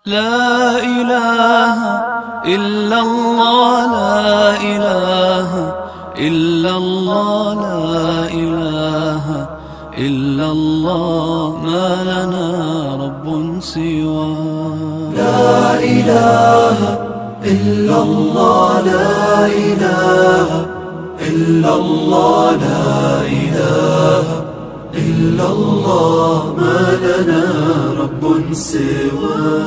لا إله إلا الله لا إله إلا الله لا إله إلا الله ما لنا رب سواه لا إله إلا الله لا إله إلا الله لا إله إلا الله ما لنا رب سواه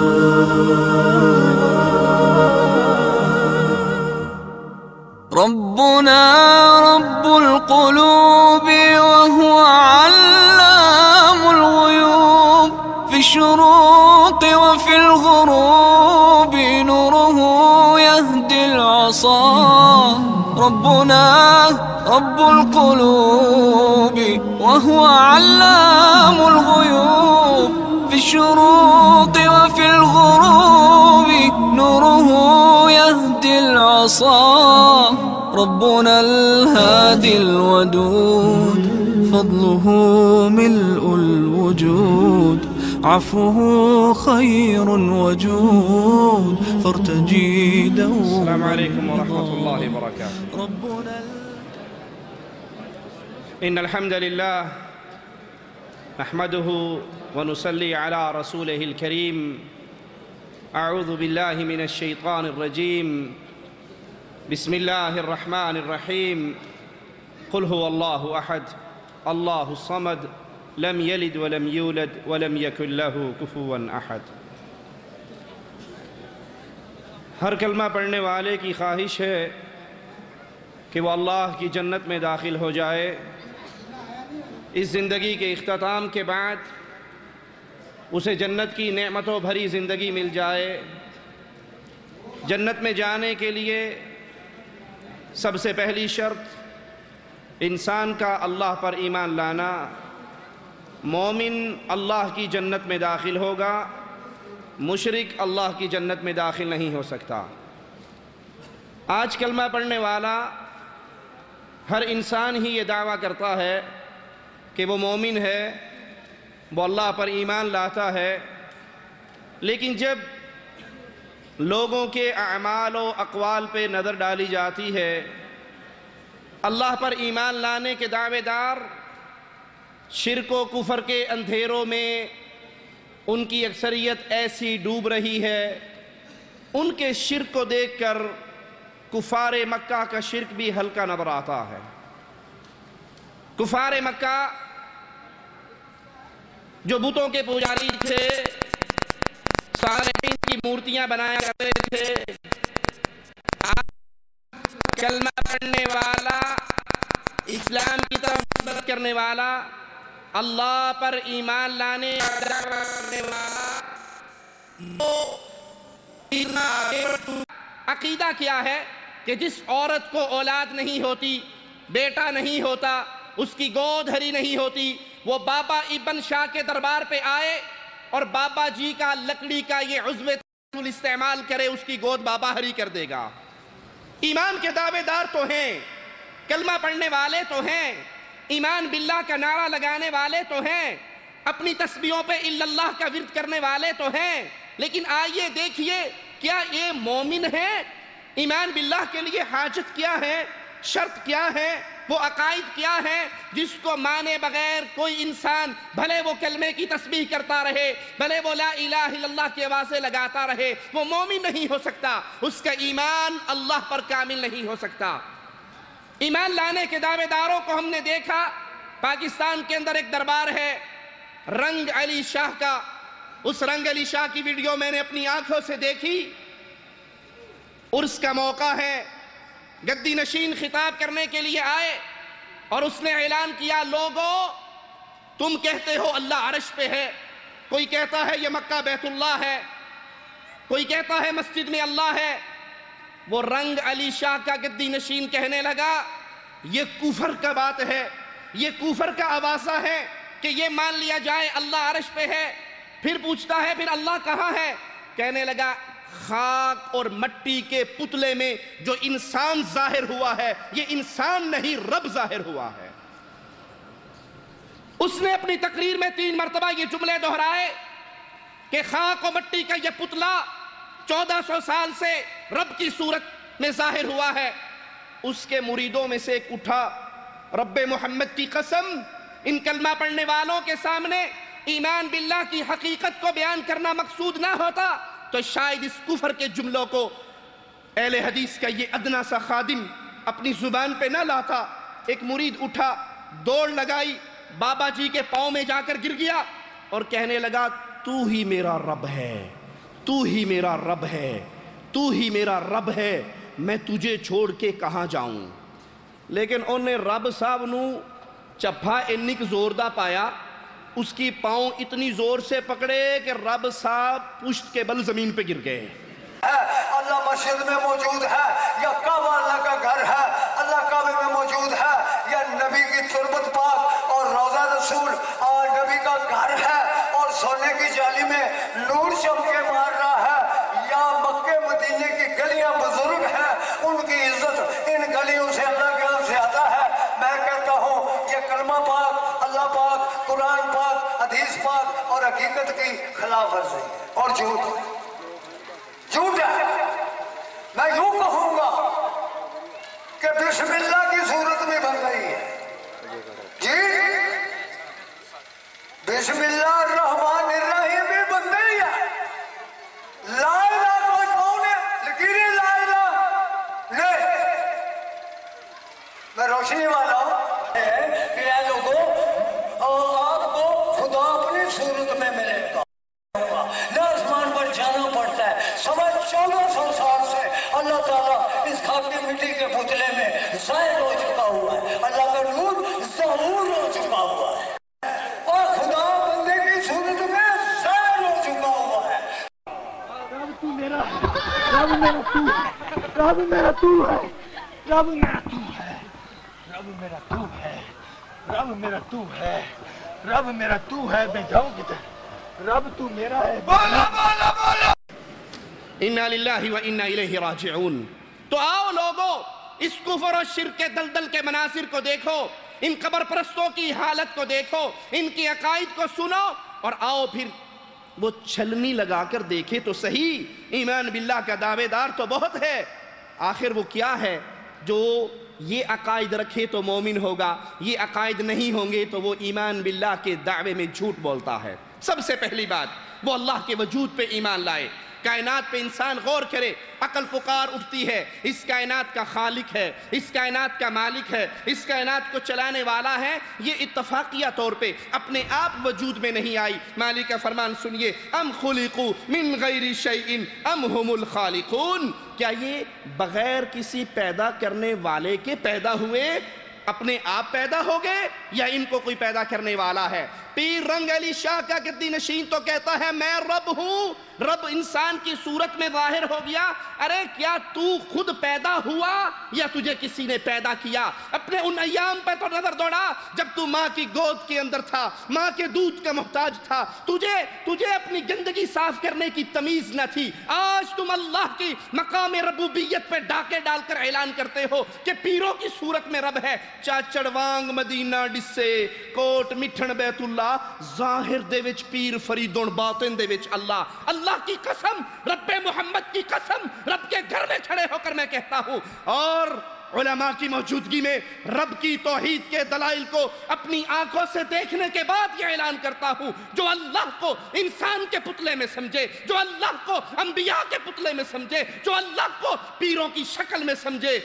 ربنا رب القلوب وهو علام الغيوب في الشروق وفي الغروب نوره يهدي العصا ربنا رب القلوب وهو علام الغيوب في الشروق وفي الغروب نوره يهدي العصا ربنا الهادي الودود فضله ملء الوجود عفوه خير وجود فارتجي دوما. السلام عليكم ورحمة الله وبركاته. إن الحمد لله نحمده ونصلي على رسوله الكريم. أعوذ بالله من الشيطان الرجيم. بسم الله الرحمن الرحيم. قل هو الله أحد الله الصمد لم يلد ولم يولد ولم يكن له كفوا أحد. ہر کلمہ پڑھنے والے کی خواہش ہے کہ وہ اللہ کی جنت میں داخل ہو جائے. اس زندگی کے اختتام کے بعد اسے جنت کی نعمتوں بھری زندگی مل جائے. جنت میں جانے کے لیے سب سے پہلی شرط انسان کا اللہ پر ایمان لانا. مومن اللہ کی جنت میں داخل ہوگا، مشرک اللہ کی جنت میں داخل نہیں ہو سکتا. آج کلمہ پڑھنے والا ہر انسان ہی یہ دعویٰ کرتا ہے کہ وہ مومن ہے، وہ اللہ پر ایمان لاتا ہے، لیکن جب لوگوں کے اعمال و اقوال پہ نظر ڈالی جاتی ہے، اللہ پر ایمان لانے کے دعوے دار شرک و کفر کے اندھیروں میں ان کی اکثریت ایسی ڈوب رہی ہے، ان کے شرک کو دیکھ کر کفار مکہ کا شرک بھی ہلکا نظر آتا ہے. کفار مکہ جو بتوں کے پجاری تھے، صالحین کی مورتیاں بنایا کرتے تھے، کلمہ پڑھنے والا، اسلام کی طرف نسبت کرنے والا، اللہ پر ایمان لانے اور دعویٰ کرنے والا، عقیدہ کیا ہے کہ جس عورت کو اولاد نہیں ہوتی، بیٹا نہیں ہوتا، اس کی گود ہری نہیں ہوتی، وہ بابا ابن شاہ کے دربار پہ آئے اور بابا جی کا لکڑی کا یہ عضو استعمال کرے، اس کی گود بابا ہری کر دے گا. ایمان کے دعوے دار تو ہیں، کلمہ پڑھنے والے تو ہیں، ایمان باللہ کا نعرہ لگانے والے تو ہیں، اپنی تسبیحوں پہ الا اللہ کا ورد کرنے والے تو ہیں، لیکن آئیے دیکھیے کیا یہ مومن ہیں؟ ایمان باللہ کے لیے حاجت کیا ہے، شرط کیا ہے، وہ عقائد کیا ہے جس کو مانے بغیر کوئی انسان بھلے وہ کلمے کی تسبیح کرتا رہے، بھلے وہ لا الہ الا اللہ کے آوازیں لگاتا رہے، وہ مومن نہیں ہو سکتا، اس کا ایمان اللہ پر کامل نہیں ہو سکتا. ایمان لانے کے دعوے داروں کو ہم نے دیکھا. پاکستان کے اندر ایک دربار ہے رنگ علی شاہ کا. اس رنگ علی شاہ کی ویڈیو میں نے اپنی آنکھوں سے دیکھی. عرس کا موقع ہے، گدی نشین خطاب کرنے کے لیے آئے اور اس نے اعلان کیا، لوگو تم کہتے ہو اللہ عرش پہ ہے، کوئی کہتا ہے یہ مکہ بیت اللہ ہے، کوئی کہتا ہے مسجد میں اللہ ہے. وہ رنگ علی شاہ کا گدی نشین کہنے لگا، یہ کفر کا بات ہے، یہ کفر کا آوازہ ہے کہ یہ مان لیا جائے اللہ عرش پہ ہے. پھر پوچھتا ہے پھر اللہ کہاں ہے؟ کہنے لگا خاک اور مٹی کے پتلے میں جو انسان ظاہر ہوا ہے یہ انسان نہیں رب ظاہر ہوا ہے. اس نے اپنی تقریر میں 3 مرتبہ یہ جملے دہرائے. کہ خاک و مٹی کا یہ پتلا 1400 سال سے رب کی صورت میں ظاہر ہوا ہے. اس کے مریدوں میں سے ایک اٹھا، رب محمد کی قسم، ان کلمہ پڑھنے والوں کے سامنے ایمان باللہ کی حقیقت کو بیان کرنا مقصود نہ ہوتا تو شاید اس کفر کے جملوں کو اہل حدیث کا یہ ادنا سا خادم اپنی زبان پہ نہ لاتا. ایک مرید اٹھا، دوڑ لگائی، بابا جی کے پاؤں میں جا کر گر گیا اور کہنے لگا تو ہی میرا رب ہے، تو ہی میرا رب ہے، تو ہی میرا رب ہے، میں تجھے چھوڑ کے کہاں جاؤں. لیکن انہیں رب صاحب نو چپھا انک زور دا پایا، اس کی پاؤں اتنی زور سے پکڑے کہ رب صاحب پشت کے بل زمین پہ گر گئے. اللہ مسجد میں موجود ہے یا کعبہ اللہ کا گھر ہے، اللہ کعبے میں موجود ہے یا نبی کی تربت پاک اور روضہ رسول اور نبی کا گھر ہے اور سونے کی جالی میں نور چمکے مار رہا ہے، یا مکے مدینے کی گلیاں بزرگ ہیں، ان کی عزت ان گلیوں سے اللہ کے ہاں سے آتا ہے. میں کہتا ہوں یہ کلمہ پاک، اللہ پاک، قرآن پاک، حدیث پاک اور حقیقت کی خلاف ورزی ہے اور جھوٹ ہے. میں یوں کہوں گا کہ بسم اللہ کی صورت میں بن گئی ہے. جی بسم اللہ الرحمن الرحیم میں بن گئی ہے. لا الہ کوئی کون ہے؟ لکیریں لا الہ نہیں. میں روشنی والا ہوں کہ اے لوگوں آپ کو خدا اپنی صورت میں ملے گا. نہ آسمان پر جانا پڑتا ہے. سوا 1400 سال سے اللہ تعالیٰ اس خاک کی مٹی کے پتلے میں ظاہر ہو چکا ہوا ہے. اللہ کا نور ظہور ہو چکا ہوا ہے اور خدا بندے کی صورت میں ظاہر ہو چکا ہوا ہے. رب تو میرا ہے، رب میرا تو ہے، رب میرا تو ہے، رب میرا تو ہے، رب میرا تو ہے، رب میرا تو ہے، رب میرا تو ہے. میں جاؤں کدھر؟ رب تو میرا ہے. بولا بولا بولا. انا للہ و انا الیہ راجعون. تو آؤ لوگو اس کفر و شرک کے دلدل کے مناظر کو دیکھو، ان قبر پرستوں کی حالت کو دیکھو، ان کی عقائد کو سنو اور آؤ پھر وہ چھلنی لگا کر دیکھے تو صحیح. ایمان باللہ کا دعوے دار تو بہت ہے، آخر وہ کیا ہے جو یہ عقائد رکھے تو مومن ہوگا، یہ عقائد نہیں ہوں گے تو وہ ایمان باللہ کے دعوے میں جھوٹ بولتا ہے. سب سے پہلی بات وہ اللہ کے وجود پہ ایمان لائے. کائنات پہ انسان غور کرے، عقل پکار اٹھتی ہے اس کائنات کا خالق ہے، اس کائنات کا مالک ہے، اس کائنات کو چلانے والا ہے. یہ اتفاقیہ طور پہ اپنے آپ وجود میں نہیں آئی. مالک کا فرمان سنیے، ام خلقوا من غیر شیء ام هم الخالقون. کیا یہ بغیر کسی پیدا کرنے والے کے پیدا ہوئے، اپنے آپ پیدا ہو گئے، یا ان کو کوئی پیدا کرنے والا ہے؟ پیر رنگ علی شاہ کا گدی نشین تو کہتا ہے میں رب ہوں. رب انسان کی صورت میں ظاہر ہو گیا. ارے کیا تو خود پیدا ہوا یا تجھے کسی نے پیدا کیا؟ اپنے ان ایام پہ تو نظر دوڑا جب تو ماں کی گود کے اندر تھا، ماں کے دودھ کا محتاج تھا. تجھے اپنی گندگی صاف کرنے کی تمیز نہ تھی. آج تم اللہ کی مقام ربوبیت پہ ڈاکے ڈال کر اعلان کرتے ہو کہ پیروں کی صورت میں رب ہے. چاچڑ وانگ مدینہ ڈسے کوٹ مٹھن بیت اللہ، ظاہر دے وچ پیر فریدون، باطن دے وچ اللہ. اللہ کی قسم، رب محمد کی قسم، رب کے گھر میں کھڑے ہو کر میں کہتا ہوں اور علماء کی موجودگی میں رب کی توحید کے دلائل کو اپنی آنکھوں سے دیکھنے کے بعد یہ اعلان کرتا ہوں، جو اللہ کو انسان کے پتلے میں سمجھے، جو اللہ کو انبیاء کے پتلے میں سمجھے، جو اللہ کو پیروں کی شکل میں سمجھے،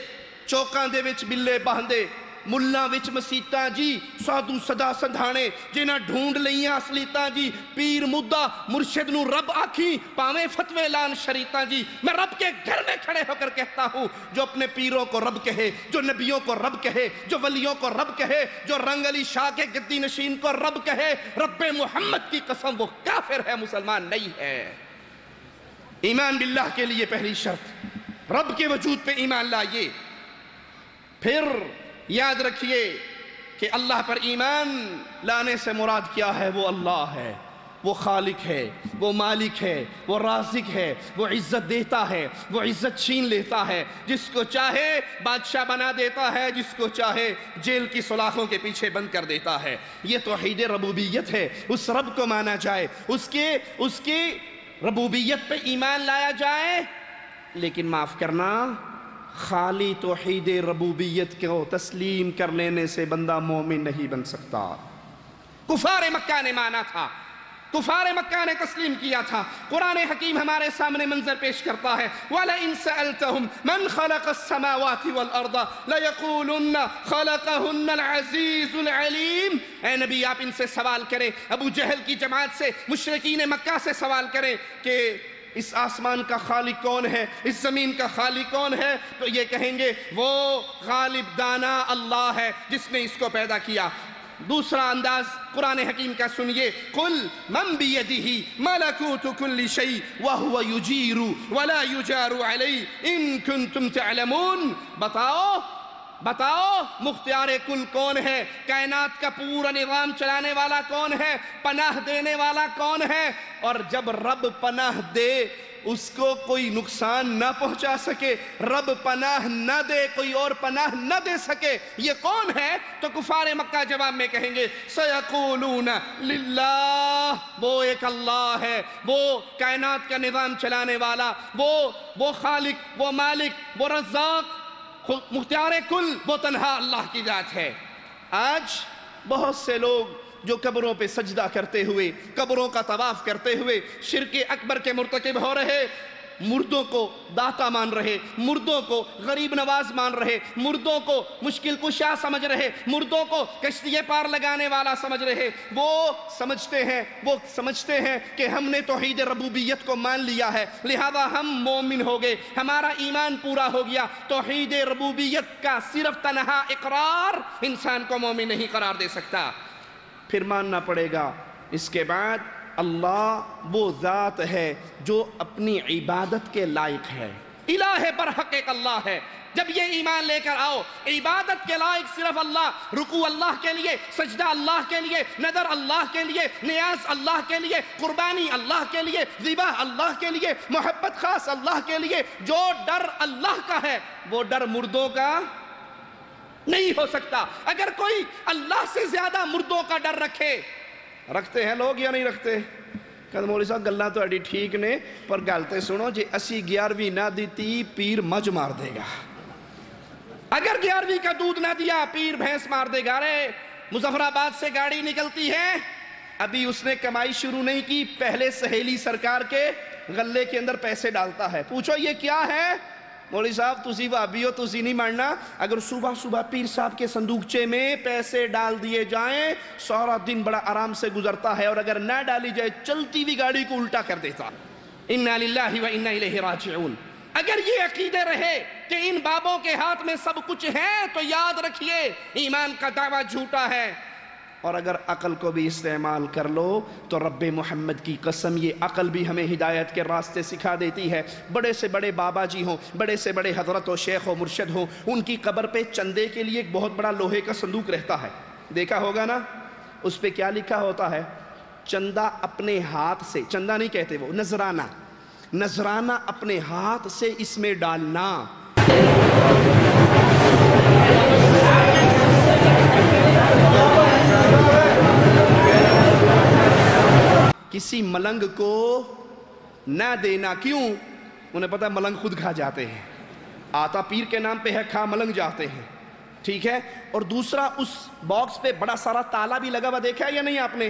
چوکاں دے وچ بلے باندے، ملہ وچ مسیتاں جی، سادو صدا سندھانے جنہاں ڈھونڈ لئیاں اصلیتاں جی، پیر مدہ مرشد نو رب آکھیں پاویں فتوے لان شریطاں جی. میں رب کے گھر میں کھڑے ہو کر کہتا ہوں، جو اپنے پیروں کو رب کہے، جو نبیوں کو رب کہے، جو ولیوں کو رب کہے، جو رنگ علی شاہ کے گدی نشین کو رب کہے، رب محمد کی قسم وہ کافر ہے، مسلمان نہیں ہے. ایمان باللہ کے لیے پہلی شرط رب کے وجود پہ ایمان لائیے. پھر یاد رکھیے کہ اللہ پر ایمان لانے سے مراد کیا ہے؟ وہ اللہ ہے. وہ خالق ہے، وہ مالک ہے، وہ رازق ہے، وہ عزت دیتا ہے، وہ عزت چھین لیتا ہے، جس کو چاہے بادشاہ بنا دیتا ہے، جس کو چاہے جیل کی سلاخوں کے پیچھے بند کر دیتا ہے۔ یہ توحید ربوبیت ہے، اس رب کو مانا جائے، اس کی ربوبیت پہ ایمان لایا جائے۔ لیکن معاف کرنا، خالی توحید ربوبیت کو تسلیم کر لینے سے بندہ مومن نہیں بن سکتا۔ کفار مکہ نے مانا تھا، کفار مکہ نے تسلیم کیا تھا۔ قرآن حکیم ہمارے سامنے منظر پیش کرتا ہے وَلَئِن سَأَلْتَهُمْ مَنْ خَلَقَ السَّمَاوَاتِ وَالْأَرْضَ لَيَقُولُنَّ خَلَقَهُنَّ الْعَزِيزُ الْعَلِيمُ۔ اے نبی آپ ان سے سوال کریں، ابو جہل کی جماعت سے، مشرکین مکہ سے سوال کریں کہ اس آسمان کا خالق کون ہے، اس زمین کا خالق کون ہے، تو یہ کہیں گے وہ غالب دانا اللہ ہے جس نے اس کو پیدا کیا۔ دوسرا انداز قرآن حکیم کا سنیے، قُلْ مَنْ بِيَدِهِ مَلَكُوتُ كُلِّ شَيْءٍ وَهُوَ يُجِيرُ وَلَا يُجَارُ عَلَيْهِ إِن كُنتُمْ تَعْلَمُونَ۔ بتاؤ مختار کل کون ہے، کائنات کا پورا نظام چلانے والا کون ہے، پناہ دینے والا کون ہے، اور جب رب پناہ دے اس کو کوئی نقصان نہ پہنچا سکے، رب پناہ نہ دے کوئی اور پناہ نہ دے سکے، یہ کون ہے؟ تو کفار مکہ جواب میں کہیں گے سَيَقُولُونَ لِلَّهِ، وہ ایک اللہ ہے، وہ کائنات کا نظام چلانے والا، وہ خالق، وہ مالک، وہ رزاق، مختار کل، وہ تنہا اللہ کی ذات ہے۔ آج بہت سے لوگ جو قبروں پہ سجدہ کرتے ہوئے، قبروں کا طواف کرتے ہوئے شرک اکبر کے مرتکب ہو رہے، مردوں کو داتا مان رہے، مردوں کو غریب نواز مان رہے، مردوں کو مشکل کشا سمجھ رہے، مردوں کو کشتی پار لگانے والا سمجھ رہے، وہ سمجھتے ہیں کہ ہم نے توحید ربوبیت کو مان لیا ہے لہذا ہم مومن ہو گئے، ہمارا ایمان پورا ہو گیا۔ توحید ربوبیت کا صرف تنہا اقرار انسان کو مومن نہیں قرار دے سکتا، پھر ماننا پڑے گا اس کے بعد اللہ وہ ذات ہے جو اپنی عبادت کے لائق ہے، الہ برحق ایک اللہ ہے۔ جب یہ ایمان لے کر آؤ، عبادت کے لائق صرف اللہ، رکوع اللہ کے لیے، سجدہ اللہ کے لیے، نظر اللہ کے لیے، نیاز اللہ کے لیے، قربانی اللہ کے لیے، ذبح اللہ کے لیے، محبت خاص اللہ کے لیے۔ جو ڈر اللہ کا ہے وہ ڈر مردوں کا نہیں ہو سکتا۔ اگر کوئی اللہ سے زیادہ مردوں کا ڈر رکھتے ہیں لوگ یا نہیں رکھتے؟ کہتے مولوی صاحب گلاں تو ایڈی ٹھیک نے پر گلتے سنو، جی اسی 11ویں نہ دیتی پیر مجھ مار دے گا۔ اگر 11ویں کا دودھ نہ دیا پیر بھینس مار دے گا۔ رے مظفر آباد سے گاڑی نکلتی ہے، ابھی اس نے کمائی شروع نہیں کی، پہلے سہیلی سرکار کے غلے کے اندر پیسے ڈالتا ہے۔ پوچھو یہ کیا ہے؟ مولوی صاحب تسی وہابی ہو، تسی نہیں ماننا، اگر صبح صبح پیر صاحب کے صندوقچے میں پیسے ڈال دیے جائیں سارا دن بڑا آرام سے گزرتا ہے، اور اگر نہ ڈالی جائے چلتی ہوئی گاڑی کو الٹا کر دیتا۔ انا للہ و انا الیہ راجعون۔ اگر یہ عقیدے رہے کہ ان بابوں کے ہاتھ میں سب کچھ ہے تو یاد رکھیے ایمان کا دعویٰ جھوٹا ہے۔ اور اگر عقل کو بھی استعمال کر لو تو رب محمد کی قسم یہ عقل بھی ہمیں ہدایت کے راستے سکھا دیتی ہے۔ بڑے سے بڑے بابا جی ہوں، بڑے سے بڑے حضرت و شیخ و مرشد ہوں، ان کی قبر پہ چندے کے لیے ایک بہت بڑا لوہے کا صندوق رہتا ہے، دیکھا ہوگا نا؟ اس پہ کیا لکھا ہوتا ہے؟ چندہ اپنے ہاتھ سے، چندہ نہیں کہتے وہ، نذرانہ اپنے ہاتھ سے اس میں ڈالنا۔ کسی ملنگ کو نہ دینا، کیوں؟ انہیں پتہ ہے ملنگ خود کھا جاتے ہیں، آتا پیر کے نام پہ ہے، کھا ملنگ جاتے ہیں، ٹھیک ہے؟ اور دوسرا اس باکس پہ بڑا سارا تالا بھی لگا ہوا دیکھا ہے یا نہیں آپ نے؟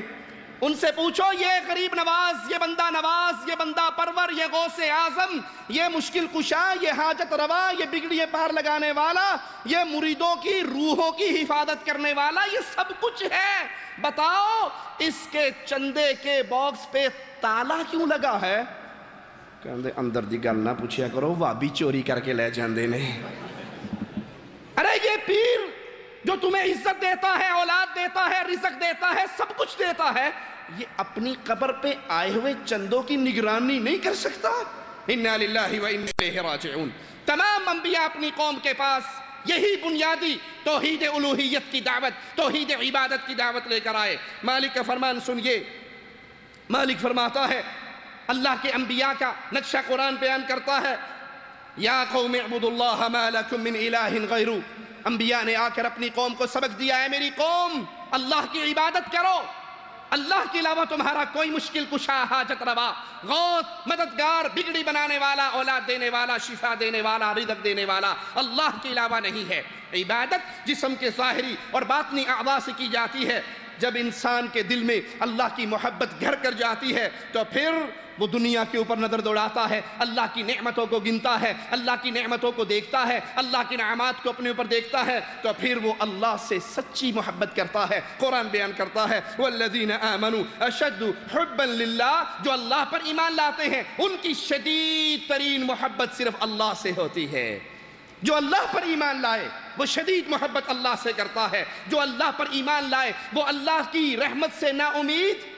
ان سے پوچھو یہ غریب نواز، یہ بندہ نواز، یہ بندہ پرور، یہ غوث اعظم، یہ مشکل کشا، یہ حاجت روا، یہ بگڑیے پار لگانے والا، یہ مریدوں کی روحوں کی حفاظت کرنے والا، یہ سب کچھ ہے، بتاؤ اس کے چندے کے باکس پہ تالا کیوں لگا ہے؟ کہندے اندر دی گل نہ پوچھیا کرو، وابی چوری کر کے لے جاندے نے۔ ارے یہ پیر جو تمہیں عزت دیتا ہے، اولاد دیتا ہے، رزق دیتا ہے، سب کچھ دیتا ہے، یہ اپنی قبر پہ آئے ہوئے چندوں کی نگرانی نہیں کر سکتا؟ انا للہ و انا الیہ راجعون۔ تمام انبیاء اپنی قوم کے پاس یہی بنیادی توحید الوہیت کی دعوت، توحید عبادت کی دعوت لے کر آئے۔ مالک کا فرمان سنیے، مالک فرماتا ہے اللہ کے انبیاء کا نقشہ قرآن بیان کرتا ہے، یا قوم اعبدوا اللہ ما لکم من الہ غیرہ. انبیاء نے آ کر اپنی قوم کو سبق دیا ہے، میری قوم اللہ کی عبادت کرو، اللہ کے علاوہ تمہارا کوئی مشکل کشا، حاجت روا، غوث، مددگار، بگڑی بنانے والا، اولاد دینے والا، شفا دینے والا، رزق دینے والا اللہ کے علاوہ نہیں ہے. عبادت جسم کے ظاہری اور باطنی اعضاء سے کی جاتی ہے. جب انسان کے دل میں اللہ کی محبت گھر کر جاتی ہے تو پھر وہ دنیا کے اوپر نظر دوڑاتا ہے، اللہ کی نعمتوں کو گنتا ہے، اللہ کی نعمتوں کو دیکھتا ہے، اللہ کی نعمات کو اپنے اوپر دیکھتا ہے، تو پھر وہ اللہ سے سچی محبت کرتا ہے. قرآن بیان کرتا ہے والذین آمنوا اشد حبا للہ، جو اللہ پر ایمان لاتے ہیں ان کی شدید ترین محبت صرف اللہ سے ہوتی ہے. جو اللہ پر ایمان لائے وہ شدید محبت اللہ سے کرتا ہے. جو اللہ پر ایمان لائے وہ اللہ کی رحمت سے نا امید،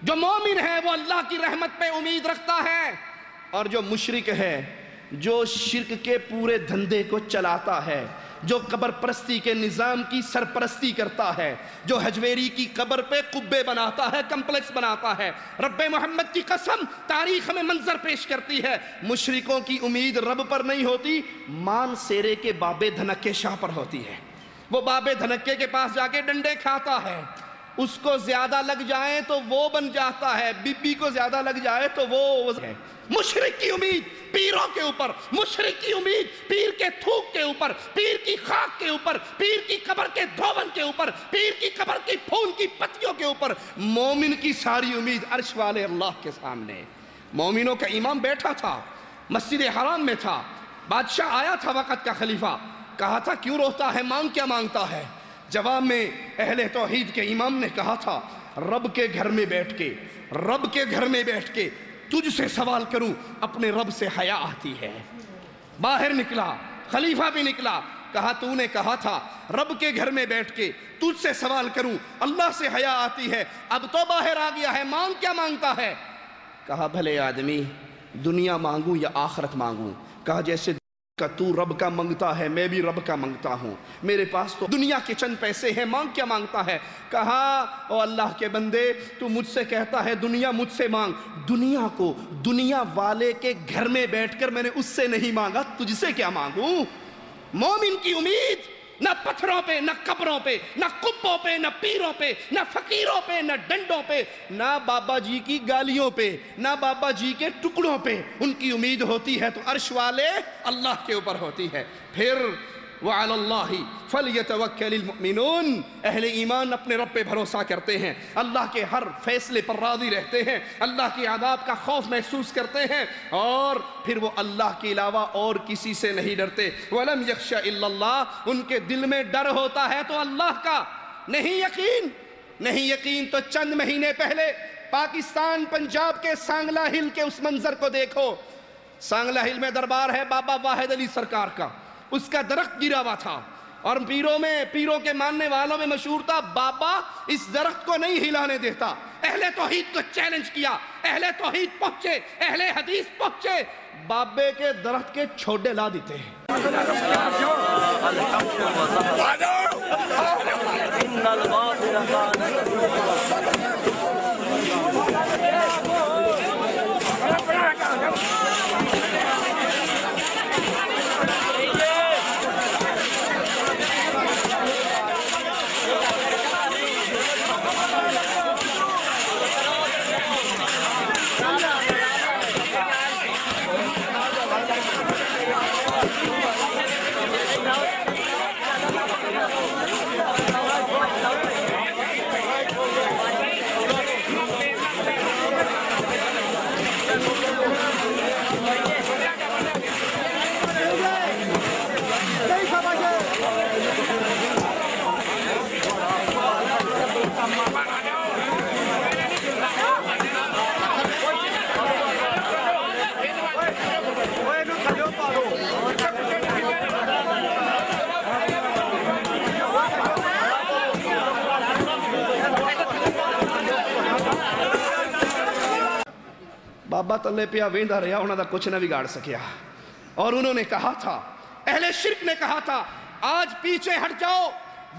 جو مومن ہے وہ اللہ کی رحمت پہ امید رکھتا ہے. اور جو مشرک ہے، جو شرک کے پورے دھندے کو چلاتا ہے، جو قبر پرستی کے نظام کی سرپرستی کرتا ہے، جو حجویری کی قبر پہ قبے بناتا ہے، کمپلیکس بناتا ہے، رب محمد کی قسم تاریخ میں منظر پیش کرتی ہے مشرکوں کی امید رب پر نہیں ہوتی، مان سیرے کے بابے دھنکے شاہ پر ہوتی ہے. وہ بابے دھنکے کے پاس جا کے ڈنڈے کھاتا ہے، اس کو زیادہ لگ جائیں تو وہ بن جاتا ہے، بی بی کو زیادہ لگ جائے تو وہ ہے. مشرک کی امید پیروں کے اوپر، مشرک کی امید پیر کے تھوک کے اوپر، پیر کی خاک کے اوپر، پیر کی قبر کے دھون کے اوپر، پیر کی قبر کی پھول کی پتیوں کے اوپر. مومن کی ساری امید عرش والے اللہ کے سامنے. مومنوں کا امام بیٹھا تھا، مسجد حرام میں تھا، بادشاہ آیا تھا وقت کا خلیفہ، کہا تھا کیوں روتا ہے، مانگ کیا مانگتا ہے؟ جواب میں اہل توحید کے امام نے کہا تھا رب کے گھر میں بیٹھ کے، رب کے گھر میں بیٹھ کے تجھ سے سوال کروں، اپنے رب سے حیا آتی ہے. باہر نکلا، خلیفہ بھی نکلا، کہا تو نے کہا تھا رب کے گھر میں بیٹھ کے تجھ سے سوال کروں، اللہ سے حیا آتی ہے، اب تو باہر آ گیا ہے، مانگ کیا مانگتا ہے؟ کہا بھلے آدمی دنیا مانگوں یا آخرت مانگوں؟ کہا جیسے کہ تو رب کا منگتا ہے میں بھی رب کا منگتا ہوں، میرے پاس تو دنیا کے چند پیسے ہیں، مانگ کیا مانگتا ہے؟ کہا او اللہ کے بندے تو مجھ سے کہتا ہے دنیا مجھ سے مانگ، دنیا کو دنیا والے کے گھر میں بیٹھ کر میں نے اس سے نہیں مانگا، تجھ سے کیا مانگوں؟ مومن کی امید نہ پتھروں پہ، نہ قبروں پہ، نہ قبوں پہ، نہ پیروں پہ، نہ فقیروں پہ، نہ ڈنڈوں پہ، نہ بابا جی کی گالیوں پہ، نہ بابا جی کے ٹکڑوں پہ. ان کی امید ہوتی ہے تو عرش والے اللہ کے اوپر ہوتی ہے. پھر وَعَلَى اللَّهِ فَلْيَتَوَكَّلِ الْمُؤْمِنُونَ، اہل ایمان اپنے رب پہ بھروسہ کرتے ہیں، اللہ کے ہر فیصلے پر راضی رہتے ہیں، اللہ کی عذاب کا خوف محسوس کرتے ہیں، اور پھر وہ اللہ کے علاوہ اور کسی سے نہیں ڈرتے. وَلَمْ يَخْشَ إِلَّا اللَّهِ، ان کے دل میں ڈر ہوتا ہے تو اللہ کا، نہیں یقین تو چند مہینے پہلے پاکستان پنجاب کے سانگلہ ہل کے اس منظر کو دیکھو. سانگلہ ہل میں دربار ہے بابا واحد علی سرکار کا، اس کا درخت گرا ہوا تھا، اور پیروں کے ماننے والوں میں مشہور تھا بابا اس درخت کو نہیں ہلانے دیتا. اہل توحید کو چیلنج کیا، اہل توحید پہنچے، اہل حدیث پہنچے، بابے کے درخت کے چھوڑے لا دیتے ہیں. بابا تلے پیا ویندا رہا، انہوں نے کچھ نہ بگاڑ سکیا. اور انہوں نے کہا تھا، اہل شرک نے کہا تھا آج پیچھے ہٹ جاؤ،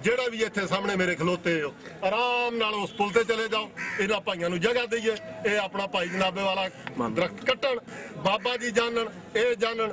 ਜਿਹੜਾ ਵੀ ਇੱਥੇ ਸਾਹਮਣੇ ਮੇਰੇ ਖਲੋਤੇ ਹੋ ਆਰਾਮ ਨਾਲ ਉਸ ਪੁਲ ਤੇ ਚਲੇ ਜਾਓ, ਇਹਨਾਂ ਭਾਈਆਂ ਨੂੰ ਜਗ੍ਹਾ ਦਈਏ, ਇਹ ਆਪਣਾ ਭਾਈ ਜਨਾਬੇ ਵਾਲਾ ਦਰਖਤ ਕੱਟਣ, ਬਾਬਾ ਜੀ ਜਾਣਨ, ਇਹ ਜਾਣਨ,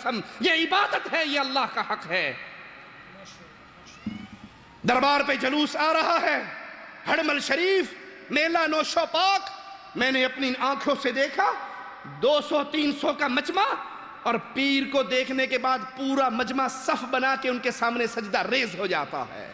قسم، یہ عبادت ہے، یہ اللہ کا حق ہے۔ دربار پہ جلوس آ رہا ہے، ہڑمل شریف، میلہ نوشو پاک، میں نے اپنی آنکھوں سے دیکھا 200-300 کا مجمع، اور پیر کو دیکھنے کے بعد پورا مجمع صف بنا کے ان کے سامنے سجدہ ریز ہو جاتا ہے۔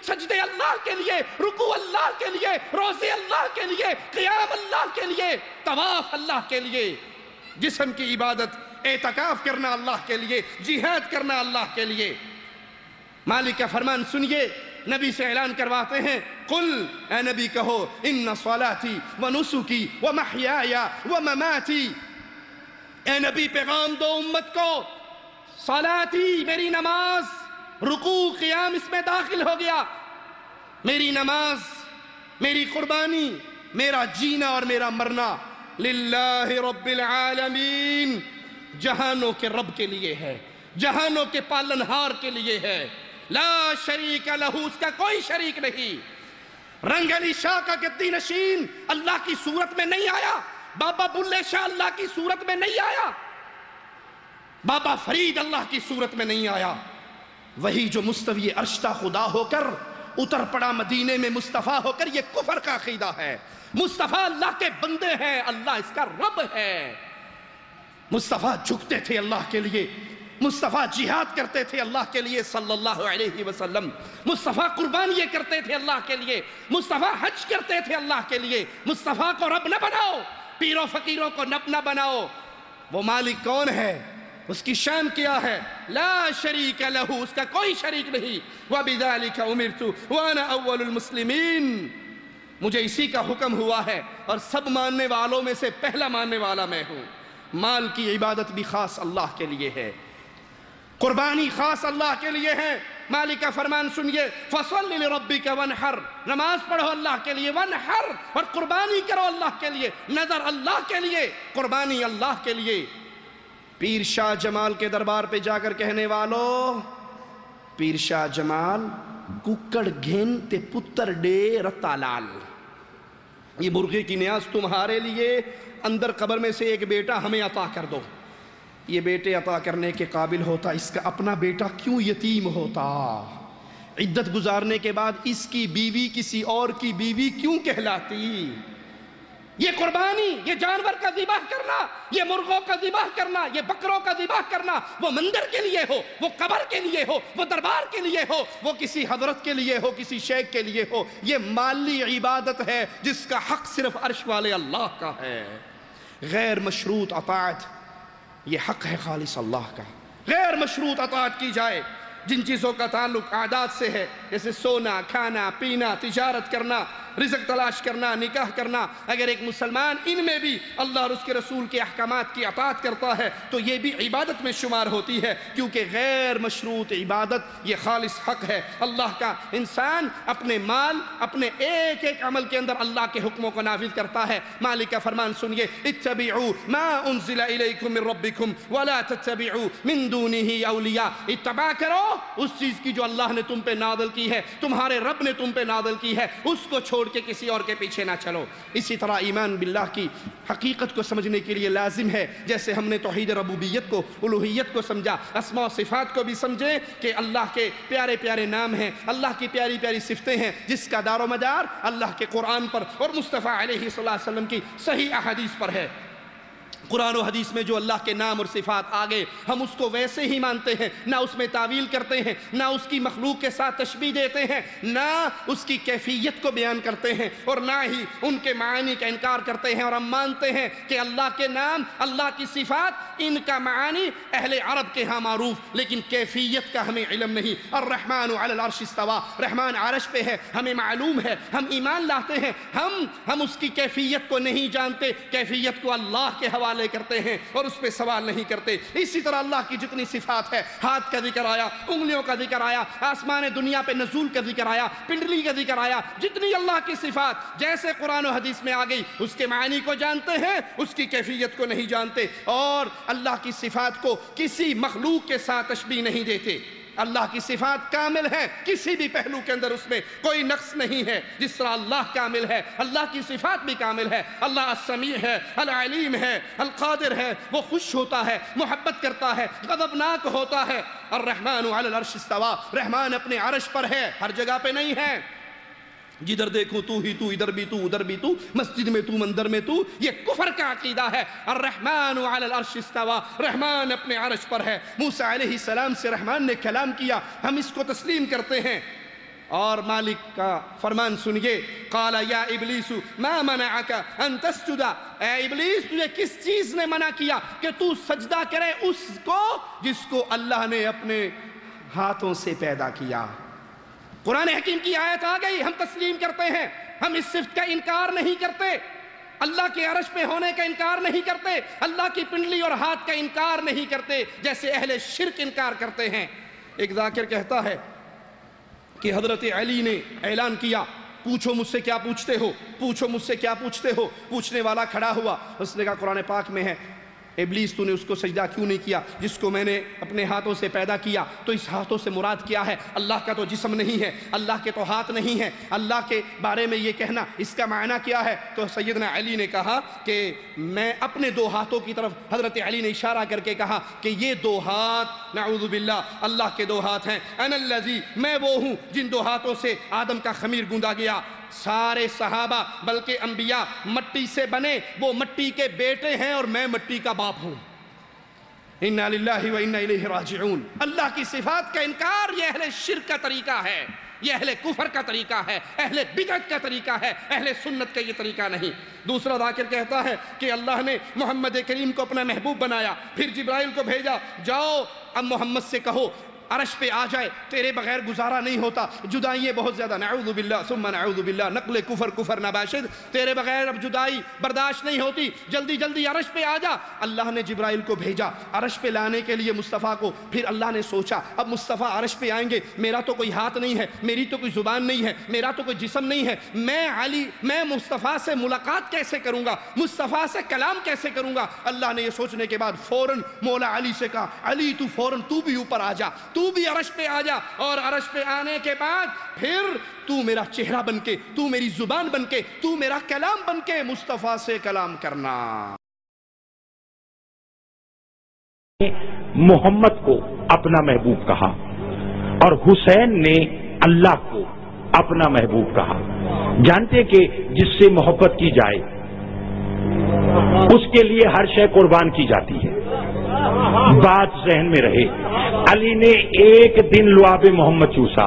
سجدے اللہ کے لیے، رکوع اللہ کے لیے، روزے اللہ کے لیے، قیام اللہ کے لیے، طواف اللہ کے لیے، جسم کی عبادت، اعتکاف کرنا اللہ کے لیے، جہاد کرنا اللہ کے لیے۔ مالک کا فرمان سنیے، نبی سے اعلان کرواتے ہیں، قل اے نبی کہو، ان صلاتی و نسکی و محیایا و مماتی، اے نبی پیغام دو امت کو، صلاتی میری نماز، رکوع قیام اس میں داخل ہو گیا، میری نماز، میری قربانی، میرا جینا اور میرا مرنا للہ رب العالمین، جہانوں کے رب کے لیے ہے، جہانوں کے پالنہار کے لیے ہے، لا شریک لہو، اس کا کوئی شریک نہیں۔ رنگ علی شاہ کا گدی نشین اللہ کی صورت میں نہیں آیا، بابا بلے شاہ اللہ کی صورت میں نہیں آیا، بابا فرید اللہ کی صورت میں نہیں آیا، وہی جو مستوی عرشتہ خدا ہو کر اتر پڑا مدینے میں مصطفیٰ ہو کر، یہ کفر کا عقیدہ ہے۔ مصطفیٰ اللہ کے بندے ہیں، اللہ اس کا رب ہے۔ مصطفیٰ جھکتے تھے اللہ کے لیے، مصطفیٰ جہاد کرتے تھے اللہ کے لیے صلی اللہ علیہ وسلم، مصطفیٰ قربانیاں کرتے تھے اللہ کے لیے، مصطفیٰ حج کرتے تھے اللہ کے لیے۔ مصطفیٰ کو رب نہ بناؤ، پیروں فقیروں کو رب نہ بناؤ۔ وہ مالک کون ہے، اس کی شان کیا ہے؟ لا شریک لہو، اس کا کوئی شریک نہیں۔ وَبِذَلِكَ أُمِرْتُ وَأَنَا أَوَّلُ الْمُسْلِمِينَ، مجھے اسی کا حکم ہوا ہے اور سب ماننے والوں میں سے پہلا ماننے والا میں ہوں۔ مال کی عبادت بھی خاص اللہ کے لیے ہے، قربانی خاص اللہ کے لیے ہے۔ مالک کا فرمان سنیے، فَصَلِّ لِرَبِّكَ وَانْحَرْ، نماز پڑھو اللہ کے لیے، وَانْحَرْ، اور قربانی کرو اللہ کے لیے، نظر اللہ کے لیے، قربانی اللہ کے لیے۔ پیر شاہ جمال کے دربار پہ جا کر کہنے والو، پیر شاہ جمال ککڑ گھن تے پتر ڈے رتا لال، یہ مرغے کی نیاز تمہارے لیے، اندر قبر میں سے ایک بیٹا ہمیں عطا کر دو۔ یہ بیٹے عطا کرنے کے قابل ہوتا، اس کا اپنا بیٹا کیوں یتیم ہوتا؟ عدت گزارنے کے بعد اس کی بیوی کسی اور کی بیوی کیوں کہلاتی؟ یہ قربانی، یہ جانور کا ذبح کرنا، یہ مرغوں کا ذبح کرنا، یہ بکروں کا ذبح کرنا، وہ مندر کے لیے ہو، وہ قبر کے لیے ہو، وہ دربار کے لیے ہو، وہ کسی حضرت کے لیے ہو، کسی شیخ کے لیے ہو، یہ مالی عبادت ہے جس کا حق صرف عرش والے اللہ کا ہے۔ غیر مشروط اطاعت، یہ حق ہے خالص اللہ کا۔ غیر مشروط اطاعت کی جائے، جن چیزوں کا تعلق عادات سے ہے، جیسے سونا، کھانا، پینا، تجارت کرنا، رزق تلاش کرنا، نکاح کرنا، اگر ایک مسلمان ان میں بھی اللہ اور اس کے رسول کے احکامات کی اطاعت کرتا ہے تو یہ بھی عبادت میں شمار ہوتی ہے، کیونکہ غیر مشروط عبادت یہ خالص حق ہے اللہ کا۔ انسان اپنے مال، اپنے ایک ایک عمل کے اندر اللہ کے حکموں کو نافذ کرتا ہے۔ مالک کا فرمان سنیے، اتبعوا ما انزل الیکم من ربکم ولا تتبعوا من دونہ اولیاء، اتباع کرو اس چیز کی جو اللہ نے تم پہ نازل کی ہے، تمہارے رب نے تم پہ نازل کی ہے، اس کو چھوڑ کہ کسی اور کے پیچھے نہ چلو۔ اسی طرح ایمان باللہ کی حقیقت کو سمجھنے کے لیے لازم ہے، جیسے ہم نے توحید ربوبیت کو، الوہیت کو سمجھا، اسماء و صفات کو بھی سمجھیں کہ اللہ کے پیارے پیارے نام ہیں، اللہ کی پیاری پیاری صفتیں ہیں، جس کا دار و مدار اللہ کے قرآن پر اور مصطفیٰ علیہ الصلوۃ والسلام کی صحیح احادیث پر ہے۔ قرآن و حدیث میں جو اللہ کے نام اور صفات آگے ہم اس کو ویسے ہی مانتے ہیں، نہ اس میں تعویل کرتے ہیں، نہ اس کی مخلوق کے ساتھ تشبیہ دیتے ہیں، نہ اس کی کیفیت کو بیان کرتے ہیں، اور نہ ہی ان کے معانی کا انکار کرتے ہیں۔ اور ہم مانتے ہیں کہ اللہ کے نام، اللہ کی صفات، ان کا معانی اہل عرب کے ہاں معروف، لیکن کیفیت کا ہمیں علم نہیں۔ الرحمن علی العرش استوى، رحمان عرش پہ ہے، ہمیں معلوم ہے، ہم ایمان لاتے ہیں، ہم اس کی کیفیت کو نہیں جانتے، کیفیت کو اللہ کے حوالے کرتے ہیں اور اس پہ سوال نہیں کرتے۔ اسی طرح اللہ کی جتنی صفات ہے، ہاتھ کا ذکر آیا، انگلیوں کا ذکر آیا، آسمان دنیا پہ نزول کا ذکر آیا، پنڈلی کا ذکر آیا، جتنی اللہ کی صفات جیسے قرآن و حدیث میں آ گئی، اس کے معنی کو جانتے ہیں، اس کی کیفیت کو نہیں جانتے، اور اللہ کی صفات کو کسی مخلوق کے ساتھ تشبیہ نہیں دیتے۔ اللہ کی صفات کامل ہے، کسی بھی پہلو کے اندر اس میں کوئی نقص نہیں ہے۔ جس طرح اللہ کامل ہے، اللہ کی صفات بھی کامل ہے۔ اللہ السمیع ہے، العلیم ہے، القادر ہے، وہ خوش ہوتا ہے، محبت کرتا ہے، غضبناک ہوتا ہے۔ الرحمن علی العرش استوى، رحمان اپنے عرش پر ہے، ہر جگہ پہ نہیں ہے۔ جدھر دیکھوں تو ہی تو، ادھر بھی تو، ادھر بھی تو، مسجد میں تو، مندر میں تو، یہ کفر کا عقیدہ ہے۔ الرحمن علی العرش استوى، رحمان اپنے عرش پر ہے۔ موسیٰ علیہ السلام سے رحمان نے کلام کیا، ہم اس کو تسلیم کرتے ہیں۔ اور مالک کا فرمان سنیے، قال یا ابلیس ما منعک ان تسجد، اے ابلیس تجھے کس چیز نے منع کیا کہ تو سجدہ کرے اس کو جس کو اللہ نے اپنے ہاتھوں سے پیدا کیا۔ قرآن حکیم کی آیت آ گئی، ہم تسلیم کرتے ہیں، ہم اس صفت کا انکار نہیں کرتے، اللہ کے عرش پہ ہونے کا انکار نہیں کرتے، اللہ کی پنڈلی اور ہاتھ کا انکار نہیں کرتے جیسے اہل شرک انکار کرتے ہیں۔ ایک ذاکر کہتا ہے کہ حضرت علی نے اعلان کیا، پوچھو مجھ سے کیا پوچھتے ہو، پوچھو مجھ سے کیا پوچھتے ہو۔ پوچھنے والا کھڑا ہوا، اس نے کہا قرآن پاک میں ہے، ابلیس تو نے اس کو سجدہ کیوں نہیں کیا جس کو میں نے اپنے ہاتھوں سے پیدا کیا؟ تو اس ہاتھوں سے مراد کیا ہے؟ اللہ کا تو جسم نہیں ہے، اللہ کے تو ہاتھ نہیں ہے، اللہ کے بارے میں یہ کہنا اس کا معنی کیا ہے؟ تو سیدنا علی نے کہا کہ میں اپنے دو ہاتھوں کی طرف، حضرت علی نے اشارہ کر کے کہا کہ یہ دو ہاتھ نعوذ باللہ اللہ کے دو ہاتھ ہیں، انا الذی، میں وہ ہوں جن دو ہاتھوں سے آدم کا خمیر گوندا گیا۔ سارے صحابہ بلکہ انبیاء مٹی سے بنے، وہ مٹی کے بیٹے ہیں اور میں مٹی کا باپ ہوں۔ انا للہ و انا الیہ راجعون۔ اللہ کی صفات کا انکار یہ اہل شرک کا طریقہ ہے، یہ اہل کفر کا طریقہ ہے، اہل بدعت کا طریقہ ہے، اہل سنت کا یہ طریقہ نہیں۔ دوسرا ذاکر کہتا ہے کہ اللہ نے محمد کریم کو اپنا محبوب بنایا، پھر جبرائیل کو بھیجا، جاؤ اب محمد سے کہو عرش پہ آ جائے، تیرے بغیر گزارا نہیں ہوتا، جدائییں بہت زیادہ، نعوذ باللہ ثم نعوذ باللہ، نقل کفر نباشد، تیرے بغیر اب جدائی برداشت نہیں ہوتی، جلدی جلدی عرش پہ آ جا۔ اللہ نے جبرائیل کو بھیجا عرش پہ لانے کے لیے مصطفیٰ کو۔ پھر اللہ نے سوچا اب مصطفیٰ عرش پہ آئیں گے، میرا تو کوئی ہاتھ نہیں ہے، میری تو کوئی زبان نہیں ہے، میرا تو کوئی جسم نہیں ہے، میں مصطفیٰ سے ملاقات کیسے کروں گا، مصطفیٰ سے کلام کیسے کروں گا؟ اللہ نے یہ سوچنے کے بعد فوراً مولا علی سے کہا، علی تو فوراً تو بھی اوپر آ جا، تو بھی عرش پہ آ جا، اور عرش پہ آنے کے بعد پھر تو میرا چہرہ بن کے، تو میری زبان بن کے، تو میرا کلام بن کے مصطفیٰ سے کلام کرنا۔ محمد کو اپنا محبوب کہا اور حسین نے اللہ کو اپنا محبوب کہا۔ جانتے کہ جس سے محبت کی جائے اس کے لیے ہر شے قربان کی جاتی ہے۔ بات ذہن میں رہے، علی نے ایک دن لعاب محمد چوسا،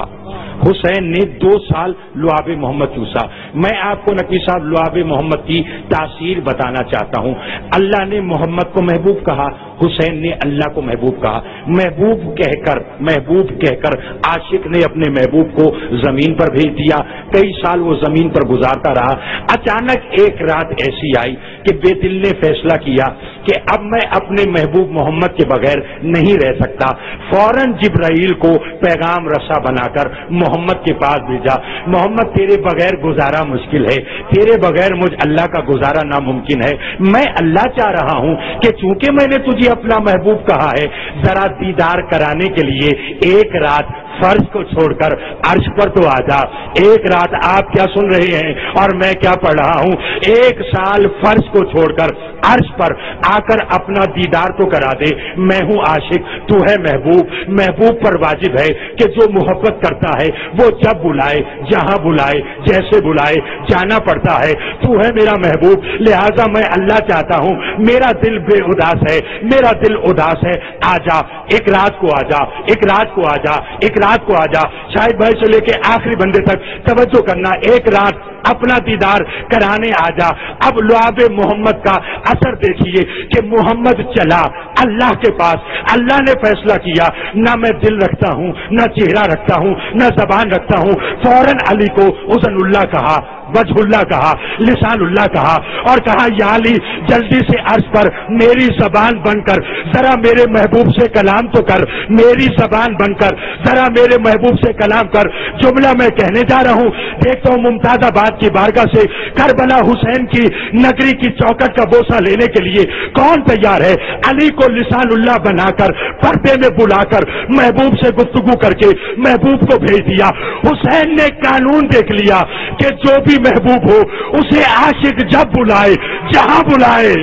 حسین نے 2 سال لعاب محمد چوسا۔ میں آپ کو نقوی صاحب لعاب محمد کی تاثیر بتانا چاہتا ہوں۔ اللہ نے محمد کو محبوب کہا، حسین نے اللہ کو محبوب کہا۔ محبوب کہہ کر عاشق نے اپنے محبوب کو زمین پر بھیج دیا۔ کئی سال وہ زمین پر گزارتا رہا۔ اچانک ایک رات ایسی آئی کہ بے دل نے فیصلہ کیا کہ اب میں اپنے محبوب محمد کے بغیر نہیں رہ سکتا۔ فوراً جبرائیل کو پیغام رسا بنا کر محمد کے پاس بھیجا، محمد تیرے بغیر گزارا مشکل ہے، تیرے بغیر مجھ اللہ کا گزارا ناممکن ہے۔ میں اللہ چاہ رہا ہوں کہ چونکہ میں نے تجھے اپنا محبوب کہا ہے، ذرا دیدار کرانے کے لیے ایک رات فرض کو چھوڑ کر عرش پر تو آ جا۔ ایک رات آپ کیا سن رہے ہیں اور میں کیا پڑھ رہا ہوں؟ 1 سال فرض کو چھوڑ کر عرش پر آ کر اپنا دیدار تو کرا دے. میں ہوں عاشق، تو ہے محبوب. محبوب پر واجب ہے کہ جو محبت کرتا ہے وہ جب بلائے، جہاں بلائے، جیسے بلائے جانا پڑتا ہے. تو ہے میرا محبوب، لہذا میں اللہ چاہتا ہوں، میرا دل بے اداس ہے، میرا دل اداس ہے، آ جا ایک رات کو، آ جا ایک رات کو، آ جا ایک رات کو، آ جا. شاہد بھائی سے لے کے آخری بندے تک توجہ کرنا، ایک رات اپنا دیدار کرانے آ جا. اب لعاب محمد کا اثر دیکھیے کہ محمد چلا اللہ کے پاس. اللہ نے فیصلہ کیا، نہ میں دل رکھتا ہوں، نہ چہرہ رکھتا ہوں، نہ زبان رکھتا ہوں. فوراً علی کو اذن اللہ کہا، وجہ اللہ کہا، لسان اللہ کہا، اور کہا یا علی جلدی سے عرش پر میری زبان بن کر ذرا میرے محبوب سے کلام تو کر. میری زبان بن کر ذرا میرے محبوب سے کلام کر. جملہ میں کہنے جا رہا ہوں. دیکھتا ہوں ممتاز آباد کی بارگاہ سے کربلا حسین کی نگری کی چوکٹ کا بوسہ لینے کے لیے کون تیار ہے؟ علی کو لسان اللہ بنا کر پردے میں بلا کر محبوب سے گفتگو کر کے محبوب کو بھیج دیا. حسین نے قانون دیکھ لیا کہ جو بھی محبوب ہو اسے عاشق جب بلائے، جہاں بلائے.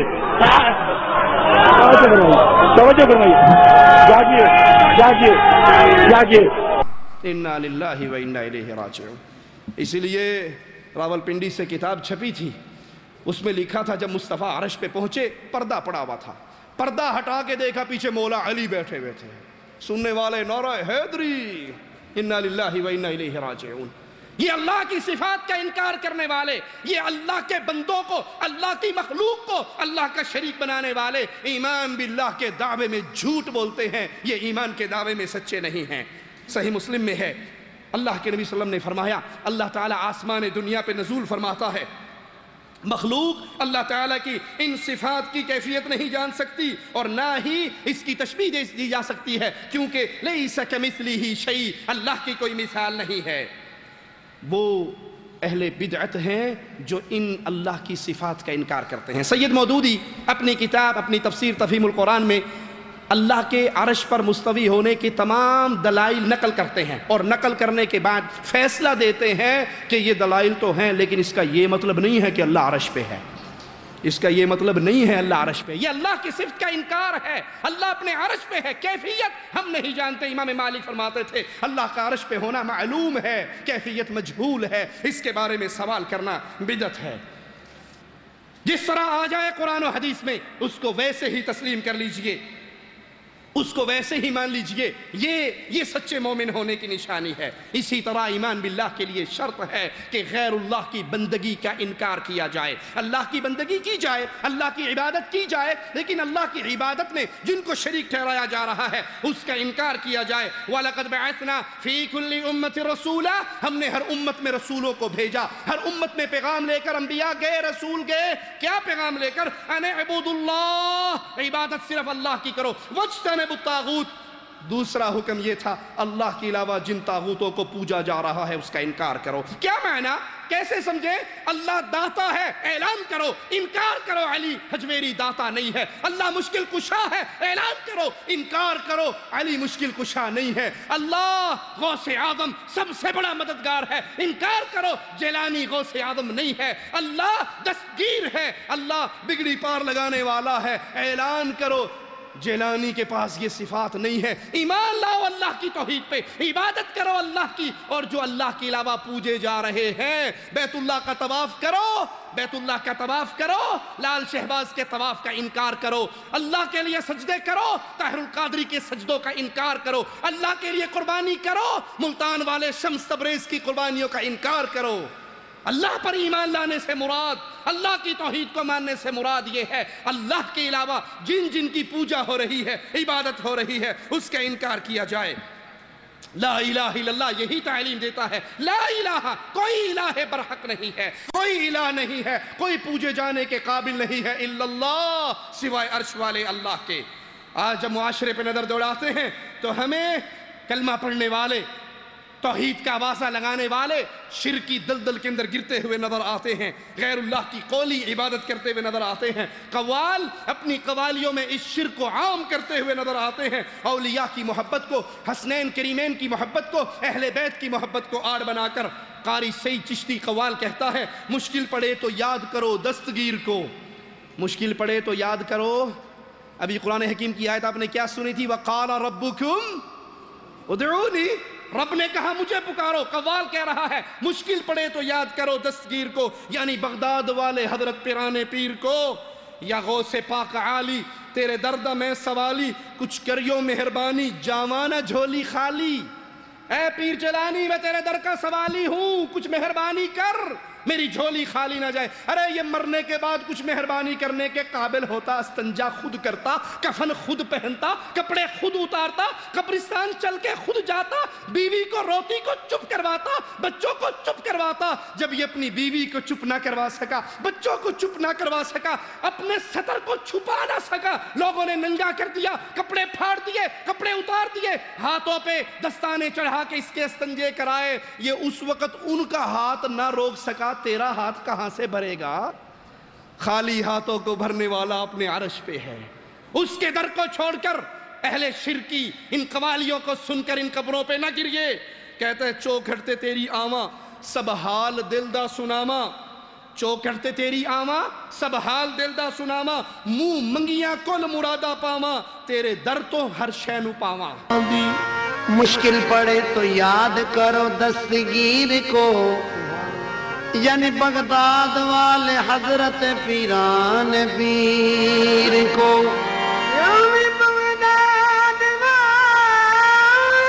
توجہ فرمائیے، جاگیے جاگیے جاگیے. انا للہ و انا الیہ راجعون. اسی لیے راولپنڈی سے کتاب چھپی تھی، اس میں لکھا تھا جب مصطفیٰ عرش پہ پہنچے پردہ پڑا ہوا تھا، پردہ ہٹا کے دیکھا پیچھے مولا علی بیٹھے ہوئے تھے. سننے والے نعرہ حیدری، انا للہ و انا الیہ راجعون. یہ اللہ کی صفات کا انکار کرنے والے، یہ اللہ کے بندوں کو، اللہ کی مخلوق کو اللہ کا شریک بنانے والے ایمان باللہ کے دعوے میں جھوٹ بولتے ہیں. یہ ایمان کے دعوے میں سچے نہیں ہیں. صحیح مسلم میں ہے، اللہ کے نبی صلی اللہ علیہ وسلم نے فرمایا اللہ تعالیٰ آسمان دنیا پہ نزول فرماتا ہے. مخلوق اللہ تعالیٰ کی ان صفات کی کیفیت نہیں جان سکتی اور نہ ہی اس کی تشبیہ دی جا سکتی ہے، کیونکہ لیس کمثلہ شیء، اللہ کی کوئی مثال نہیں ہے. وہ اہل بدعت ہیں جو ان اللہ کی صفات کا انکار کرتے ہیں. سید مودودی اپنی کتاب، اپنی تفسیر تفہیم القرآن میں اللہ کے عرش پر مستوی ہونے کی تمام دلائل نقل کرتے ہیں، اور نقل کرنے کے بعد فیصلہ دیتے ہیں کہ یہ دلائل تو ہیں لیکن اس کا یہ مطلب نہیں ہے کہ اللہ عرش پہ ہے. اس کا یہ مطلب نہیں ہے اللہ عرش پہ. یہ اللہ کی صفت کا انکار ہے. اللہ اپنے عرش پہ ہے، کیفیت ہم نہیں جانتے. امام مالک فرماتے تھے اللہ کا عرش پہ ہونا معلوم ہے، کیفیت مجہول ہے، اس کے بارے میں سوال کرنا بدعت ہے. جس طرح آ جائے قرآن و حدیث میں اس کو ویسے ہی تسلیم کر لیجئے، اس کو ویسے ہی مان لیجئے. یہ سچے مومن ہونے کی نشانی ہے. اسی طرح ایمان باللہ کے لیے شرط ہے کہ غیر اللہ کی بندگی کا انکار کیا جائے. اللہ کی بندگی کی جائے، اللہ کی عبادت کی جائے، لیکن اللہ کی عبادت میں جن کو شریک ٹھہرایا جا رہا ہے اس کا انکار کیا جائے. وَلَقَدْ بَعَثْنَا فِي كُلِّ أُمَّةٍ رَسُولًا، ہم نے ہر امت میں رسولوں کو بھیجا. ہر امت میں پیغام لے کر انبیاء گئے، رسول گئے. کیا پیغام لے کر؟ اَنِ اعْبُدُوا اللَّهَ، عبادت صرف اللہ کی کرو. وَاجْتَنِبُوا الطاغوت، دوسرا حکم یہ تھا اللہ کے علاوہ جن طاغوتوں کو پوجا جا رہا ہے اس کا انکار کرو. کیا معنی؟ کیسے سمجھے؟ اللہ داتا ہے، اعلان کرو، انکار کرو علی حجویری داتا نہیں ہے. اللہ مشکل کشا ہے، اعلان کرو، انکار کرو علی مشکل کشا نہیں ہے. اللہ غوث اعظم سب سے بڑا مددگار ہے، انکار کرو جیلانی غوث اعظم نہیں ہے. اللہ دستگیر ہے، اللہ بگڑی پار لگانے والا ہے، اعلان کرو جیلانی کے پاس یہ صفات نہیں ہے. ایمان لاؤ اللہ کی توحید پہ، عبادت کرو اللہ کی، اور جو اللہ کے علاوہ پوجے جا رہے ہیں بیت اللہ کا طواف کرو، بیت اللہ کا طواف کرو، لال شہباز کے طواف کا انکار کرو، اللہ کے لیے سجدے کرو، طاہر القادری کے سجدوں کا انکار کرو، اللہ کے لیے قربانی کرو، ملتان والے شمس تبریز کی قربانیوں کا انکار کرو. اللہ پر ایمان لانے سے مراد، اللہ کی توحید کو ماننے سے مراد یہ ہے اللہ کے علاوہ جن جن کی پوجا ہو رہی ہے، عبادت ہو رہی ہے، اس کا انکار کیا جائے. لا الہ الا اللہ یہی تعلیم دیتا ہے. لا الہ، کوئی الہ برحق نہیں ہے، کوئی الہ نہیں ہے، کوئی پوجے جانے کے قابل نہیں ہے الا اللہ، سوائے عرش والے اللہ کے. آج جب معاشرے پہ نظر دوڑاتے ہیں تو ہمیں کلمہ پڑھنے والے، توحید کا آوازہ لگانے والے شرک کی دلدل کے اندر گرتے ہوئے نظر آتے ہیں، غیر اللہ کی قولی عبادت کرتے ہوئے نظر آتے ہیں، قوال اپنی قوالیوں میں اس شرک کو عام کرتے ہوئے نظر آتے ہیں. اولیاء کی محبت کو، حسنین کریمین کی محبت کو، اہل بیت کی محبت کو آڑ بنا کر قاری سید چشتی قوال کہتا ہے مشکل پڑے تو یاد کرو دستگیر کو، مشکل پڑے تو یاد کرو. ابھی قرآن حکیم کی آیت آپ نے کیا سنی تھی؟ وَقَالَ رَبُّكُمْ ادعونی. رب نے کہا مجھے پکارو. قوال کہہ رہا ہے مشکل پڑے تو یاد کرو دستگیر کو، یعنی بغداد والے حضرت پیران پیر کو. یا غوث پاک عالی تیرے درد میں سوالی، کچھ کریو مہربانی جاوانا جھولی خالی. اے پیر جیلانی میں تیرے در کا سوالی ہوں، کچھ مہربانی کر میری جھولی خالی نہ جائے. ارے یہ مرنے کے بعد کچھ مہربانی کرنے کے قابل ہوتا، استنجا خود کرتا، کفن خود پہنتا، کپڑے خود اتارتا، قبرستان چل کے خود جاتا، بیوی کو روتی کو چپ کرواتا، بچوں کو چپ کرواتا. جب یہ اپنی بیوی کو چپ نہ کروا سکا، بچوں کو چپ نہ کروا سکا، اپنے سطر کو چھپا نہ سکا، لوگوں نے ننگا کر دیا، کپڑے پھاڑ دیے، کپڑے اتار دیے، ہاتھوں پہ دستانے چڑھا کے اس کے استنجے کرائے. یہ اس وقت ان کا ہاتھ نہ روک سکا، تیرا ہاتھ کہاں سے بھرے گا؟ خالی ہاتھوں کو بھرنے والا اپنے عرش پہ ہے. اس کے در کو چھوڑ کر اہل شرکی ان قوالیوں کو سن کر ان قبروں پہ نہ گریے. کہتے ہیں چوکھٹتے تیری آواں سب حال دل دا سناما، چوکھٹتے تیری آواں سب حال دل دا سناما، منہ منگیاں کل مرادہ پاواں، تیرے در تو ہر شے نو پاواں. مشکل پڑے تو یاد کرو دستگیر کو، یعنی بغداد والے حضرت پیران پیر کو. یعنی بغداد والے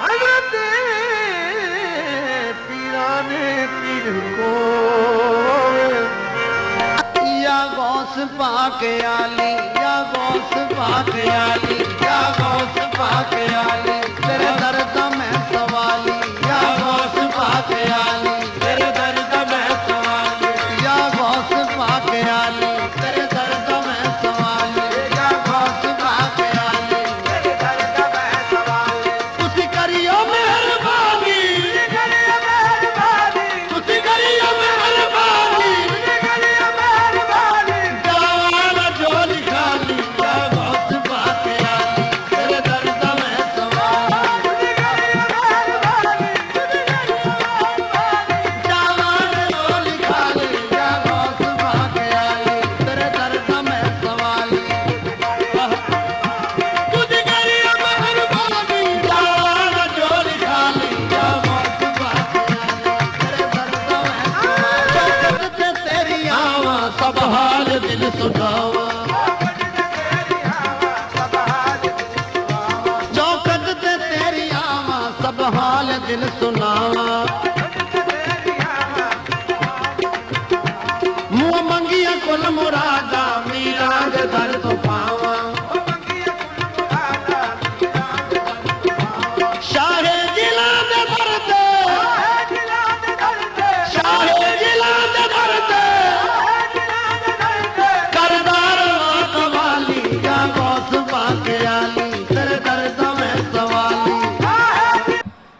حضرت پیران پیر کو. یا غوث پاک عالی، یا غوث پاک عالی، یا غوث پاک عالی تیرے درد میں سوالی. یا غوث پاک عالی دل سناوا، منہ منگیا کل مرادا میراد در تو پاوا. شاہ جلا دے درد، شاہ جلا دے درد، کردار قوالی یا غوث پاک عالی تیرے درد میں سوالی.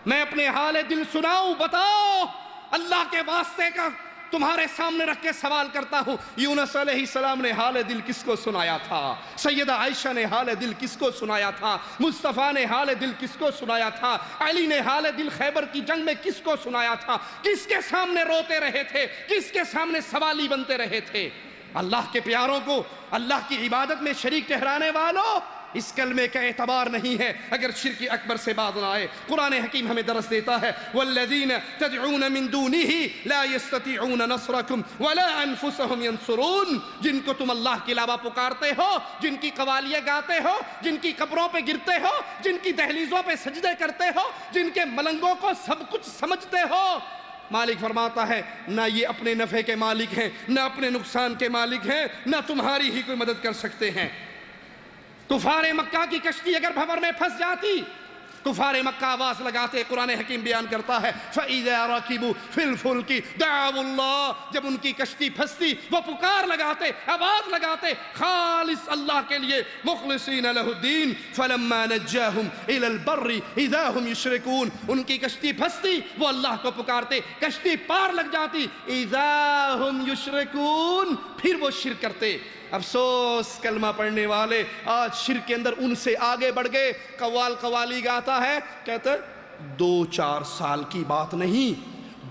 میں اپنے حال دل سناؤں، بتاؤ اللہ کے واسطے کا تمہارے سامنے رکھ کے سوال کرتا ہوں. یونس علیہ السلام نے حال دل کس کو سنایا تھا؟ سیدہ عائشہ نے حال دل کس کو سنایا تھا؟ مصطفیٰ نے حال دل کس کو سنایا تھا؟ علی نے حال دل خیبر کی جنگ میں کس کو سنایا تھا؟ کس کے سامنے روتے رہے تھے؟ کس کے سامنے سوالی بنتے رہے تھے؟ اللہ کے پیاروں کو، اللہ کی عبادت میں شریک ٹھہرانے والوں، اس کلمے کا اعتبار نہیں ہے اگر شرک اکبر سے باز نہ آئے. قرآن حکیم ہمیں درس دیتا ہے والذین تدعون من دونہ لا يستطيعون نصرکم ولا انفسهم ينصرون. جن کو تم اللہ کے علاوہ پکارتے ہو، جن کی قوالیاں گاتے ہو، جن کی قبروں پہ گرتے ہو، جن کی دہلیزوں پہ سجدے کرتے ہو، جن کے ملنگوں کو سب کچھ سمجھتے ہو، مالک فرماتا ہے نہ یہ اپنے نفع کے مالک ہیں، نہ اپنے نقصان کے مالک ہیں، نہ تمہاری ہی کوئی مدد کر سکتے ہیں. کفار مکہ کی کشتی اگر بھنور میں پھنس جاتی، کفار مکہ آواز لگاتے، قرآن حکیم بیان کرتا ہے فَإِذَا رَكِبُوا فِي الْفُلْكِ دَعَوُا اللَّهَ. جب ان کی کشتی پھنستی وہ پکار لگاتے، آواز لگاتے خالص اللہ کے لیے، مخلصین لہ الدین فَلَمَّا نَجَّاهُمْ إِلَى الْبَرِّ إِذَا هُمْ يُشْرِكُونَ. ان کی کشتی پھنستی وہ اللہ کو پکارتے، کشتی پار لگ جاتی إِذَا هُمْ يُشْرِكُونَ، پھر وہ شرک کرتے. افسوس کلمہ پڑھنے والے آج شرک کے اندر ان سے آگے بڑھ گئے. قوالی گاتا ہے، کہتے 2-4 سال کی بات نہیں،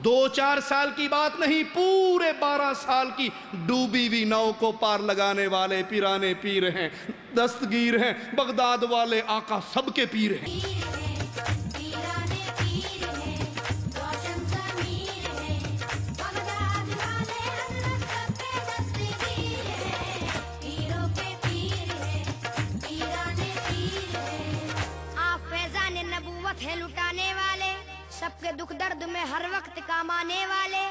2-4 سال کی بات نہیں، پورے 12 سال کی ڈوبی ہوئی ناؤ کو پار لگانے والے پیرانے پیر ہیں، دستگیر ہیں، بغداد والے آقا سب کے پیر ہیں۔ لٹانے والے، سب کے دکھ درد میں ہر وقت کام آنے والے،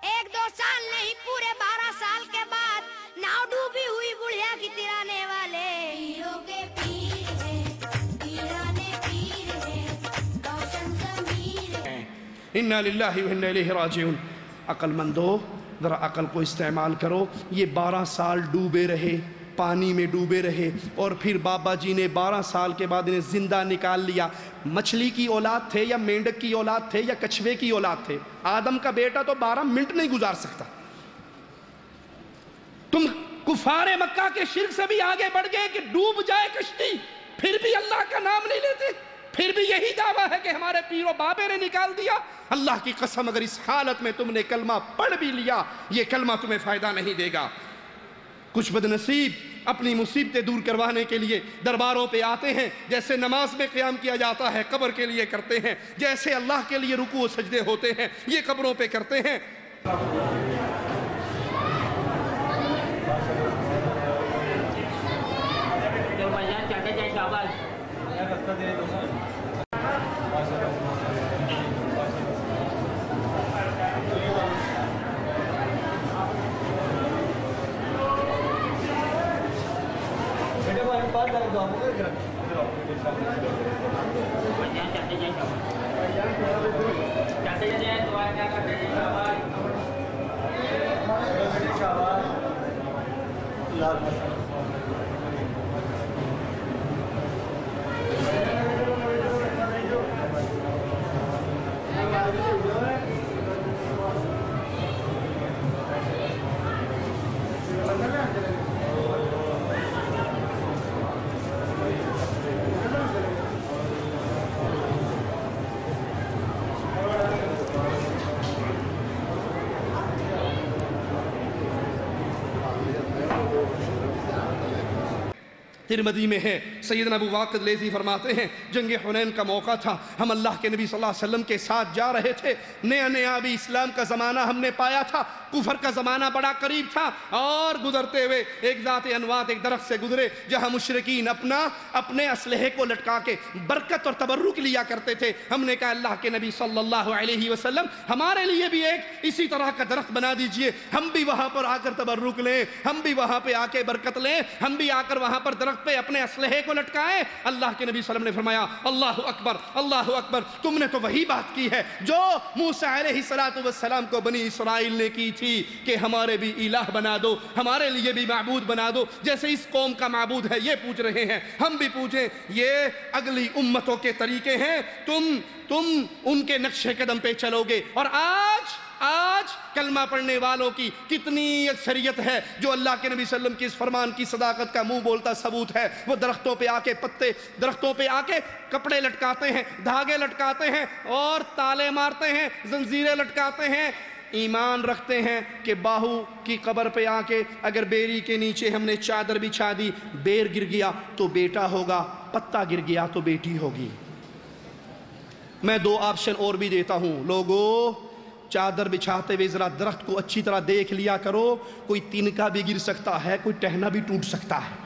1-2 سال نہیں پورے 12 سال کے بعد ناؤ ڈوبی ہوئی بڑھیا کی ترانے والے، پیروں کے پیر ہیں، پیرانے پیر ہیں، روشن ضمیر ہیں۔ انا للہ و انا الیہ راجعون۔ عقل مندو ذرا عقل کو استعمال کرو۔ یہ 12 سال ڈوبے رہے، پانی میں ڈوبے رہے، اور پھر بابا جی نے 12 سال کے بعد انہیں زندہ نکال لیا۔ مچھلی کی اولاد تھے یا مینڈک کی اولاد تھے یا کچھوے کی اولاد تھے؟ آدم کا بیٹا تو 12 منٹ نہیں گزار سکتا۔ تم کفار مکہ کے شرک سے بھی آگے بڑھ گئے کہ ڈوب جائے کشتی، پھر بھی اللہ کا نام نہیں لیتے، پھر بھی یہی دعویٰ ہے کہ ہمارے پیر و بابے نے نکال دیا۔ اللہ کی قسم اگر اس حالت میں تم نے کلمہ پڑھ بھی لیا، یہ کلمہ تمہیں فائدہ نہیں دے گا۔ کچھ بدنصیب اپنی مصیبتیں دور کروانے کے لیے درباروں پہ آتے ہیں، جیسے نماز میں قیام کیا جاتا ہے قبر کے لیے کرتے ہیں، جیسے اللہ کے لیے رکوع و سجدے ہوتے ہیں یہ قبروں پہ کرتے ہیں۔ ترمذی میں ہے، سیدنا ابو واقد لیثی فرماتے ہیں جنگ حنین کا موقع تھا، ہم اللہ کے نبی صلی اللہ علیہ وسلم کے ساتھ جا رہے تھے، نیا نیا بھی اسلام کا زمانہ ہم نے پایا تھا، کفر کا زمانہ بڑا قریب تھا، اور گزرتے ہوئے ایک ذات انوات ایک درخت سے گزرے جہاں مشرکین اپنے اسلحے کو لٹکا کے برکت اور تبرک لیا کرتے تھے۔ ہم نے کہا اللہ کے نبی صلی اللہ علیہ وسلم ہمارے لیے بھی ایک اسی طرح کا درخت بنا دیجئے، ہم بھی وہاں پر آ کر تبرک لیں، ہم بھی وہاں پہ آ کے برکت لیں، ہم بھی آ کر وہاں پر درخت پہ اپنے اسلحے کو لٹکائیں۔ اللہ کے نبی صلی اللہ علیہ وسلم نے فرمایا اللہ اکبر اللہ اکبر، تم نے تو وہی بات کی ہے جو موسیٰ علیہ السلام کو بنی اسرائیل نے کی تھی کہ ہمارے بھی الہ بنا دو، ہمارے لیے بھی معبود بنا دو، جیسے اس قوم کا معبود ہے یہ پوچھ رہے ہیں ہم بھی پوچھیں۔ یہ اگلی امتوں کے طریقے ہیں، تم ان کے نقش قدم پہ چلو گے۔ اور آج کلمہ پڑھنے والوں کی کتنی اکثریت ہے جو اللہ کے نبی صلی اللہ علیہ وسلم کی اس فرمان کی صداقت کا منہ بولتا ثبوت ہے، وہ درختوں پہ آ کے درختوں پہ آ کے کپڑے لٹکاتے ہیں، دھاگے لٹکاتے ہیں اور تالے مارتے ہیں، زنجیریں لٹکاتے ہیں، ایمان رکھتے ہیں کہ باہو کی قبر پہ آ کے اگر بیری کے نیچے ہم نے چادر بچھا دی، بیر گر گیا تو بیٹا ہوگا، پتا گر گیا تو بیٹی ہوگی۔ میں 2 آپشن اور بھی دیتا ہوں، لوگو چادر بچھاتے ہوئے ذرا درخت کو اچھی طرح دیکھ لیا کرو، کوئی تنکا بھی گر سکتا ہے، کوئی ٹہنا بھی ٹوٹ سکتا ہے۔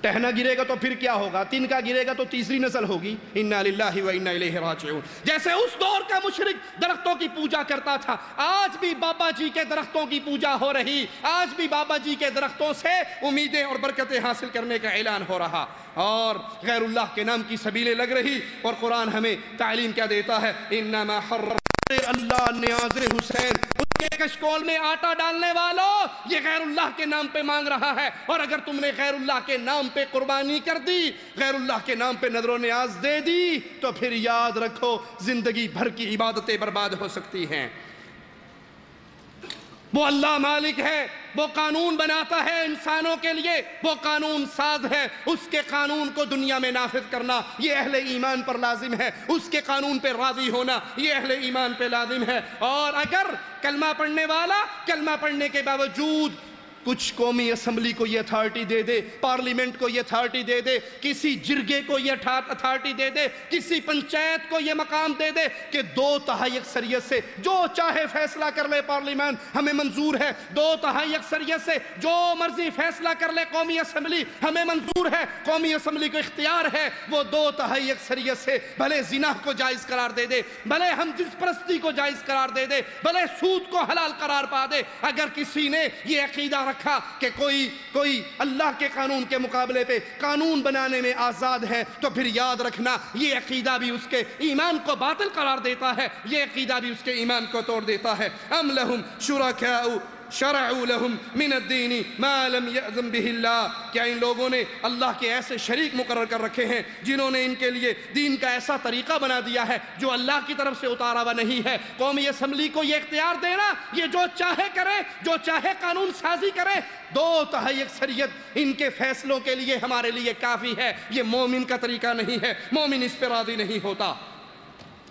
ٹہنا گرے گا تو پھر کیا ہوگا، تنکا گرے گا تو تیسری نسل ہوگی۔ انا للہ و انا الیہ راجعون۔ جیسے اس دور کا مشرک درختوں کی پوجا کرتا تھا، آج بھی بابا جی کے درختوں کی پوجا ہو رہی، آج بھی بابا جی کے درختوں سے امیدیں اور برکتیں حاصل کرنے کا اعلان ہو رہا، اور غیر اللہ کے نام کی سبیلیں لگ رہی۔ اور قرآن ہمیں تعلیم کیا دیتا ہے، انما حرم اللہ نیاز حسین، اس کے کشکول میں آٹا ڈالنے والوں یہ غیر اللہ کے نام پہ مانگ رہا ہے، اور اگر تم نے غیر اللہ کے نام پہ قربانی کر دی، غیر اللہ کے نام پہ نذر و نیاز دے دی، تو پھر یاد رکھو زندگی بھر کی عبادتیں برباد ہو سکتی ہیں۔ وہ اللہ مالک ہے، وہ قانون بناتا ہے انسانوں کے لیے، وہ قانون ساز ہے، اس کے قانون کو دنیا میں نافذ کرنا یہ اہل ایمان پر لازم ہے، اس کے قانون پہ راضی ہونا یہ اہل ایمان پہ لازم ہے۔ اور اگر کلمہ پڑھنے والا کلمہ پڑھنے کے باوجود کچھ قومی اسمبلی کو یہ اتھارٹی دے دے، پارلیمنٹ کو یہ اتھارٹی دے دے، کسی جرگے کو یہ اتھارٹی دے دے، کسی پنچایت کو یہ مقام دے دے کہ 2/3 اکثریت سے جو چاہے فیصلہ کر لے پارلیمنٹ ہمیں منظور ہے، 2/3 اکثریت سے جو مرضی فیصلہ کر لے قومی اسمبلی ہمیں منظور ہے، قومی اسمبلی کو اختیار ہے وہ 2/3 اکثریت سے بھلے زنا کو جائز قرار دے دے، بھلے ہم جنس پرستی کو جائز قرار دے دے، بھلے سود کو حلال قرار پا دے، اگر کسی نے یہ عقیدہ رکھا کہ کوئی اللہ کے قانون کے مقابلے پہ قانون بنانے میں آزاد ہے تو پھر یاد رکھنا یہ عقیدہ بھی اس کے ایمان کو باطل قرار دیتا ہے، یہ عقیدہ بھی اس کے ایمان کو توڑ دیتا ہے۔ ام لہم شرکاء شرعوا لهم من الدین ما لم یأذن به اللہ، کیا ان لوگوں نے اللہ کے ایسے شریک مقرر کر رکھے ہیں جنہوں نے ان کے لیے دین کا ایسا طریقہ بنا دیا ہے جو اللہ کی طرف سے اتارا ہوا نہیں ہے؟ قومی اسمبلی کو یہ اختیار دینا، یہ جو چاہے کرے، جو چاہے قانون سازی کرے، 2/3 اکثریت ان کے فیصلوں کے لیے ہمارے لیے کافی ہے۔ یہ مومن کا طریقہ نہیں ہے، مومن اس پہ راضی نہیں ہوتا۔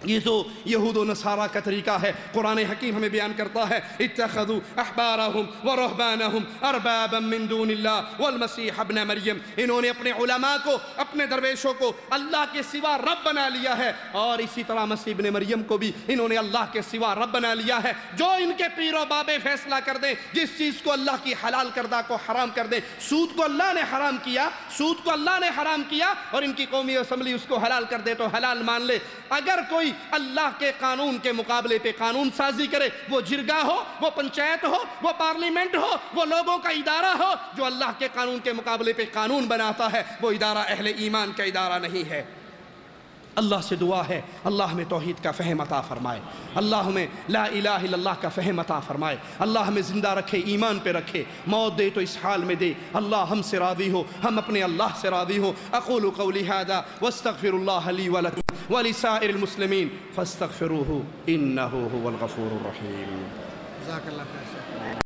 یہ تو یہود و نصارہ کا طریقہ ہے۔ قرآن حکیم ہمیں بیان کرتا ہے اتخذوا احبارہم ورہبانہم اربابا من دون اللہ والمسیح ابن مریم، انہوں نے اپنے علماء کو، اپنے درویشوں کو اللہ کے سوا رب بنا لیا ہے، اور اسی طرح مسیح ابن مریم کو بھی انہوں نے اللہ کے سوا رب بنا لیا ہے۔ جو ان کے پیر و بابے فیصلہ کر دیں، جس چیز کو اللہ کی حلال کردہ کو حرام کر دیں، سود کو اللہ نے حرام کیا، سود کو اللہ نے حرام کیا اور ان کی قومی اسمبلی اس کو حلال کر دے تو حلال مان لے۔ اگر کوئی اللہ کے قانون کے مقابلے پہ قانون سازی کرے، وہ جرگہ ہو، وہ پنچایت ہو، وہ پارلیمنٹ ہو، وہ لوگوں کا ادارہ ہو، جو اللہ کے قانون کے مقابلے پہ قانون بناتا ہے، وہ ادارہ اہل ایمان کا ادارہ نہیں ہے۔ اللہ سے دعا ہے اللہ ہمیں توحید کا فہم عطا فرمائے، اللہ ہمیں لا الہ الا اللہ کا فہم عطا فرمائے، اللہ ہمیں زندہ رکھے، ایمان پہ رکھے، موت دے تو اس حال میں دے، اللہ ہم سے راضی ہو، ہم اپنے اللہ سے راضی ہو۔ اقول قولی ھذا واستغفر اللہ لی ولکم ولسائر المسلمین فاستغفروہ انہ هو الغفور الرحیم۔ جزاک اللہ خیر۔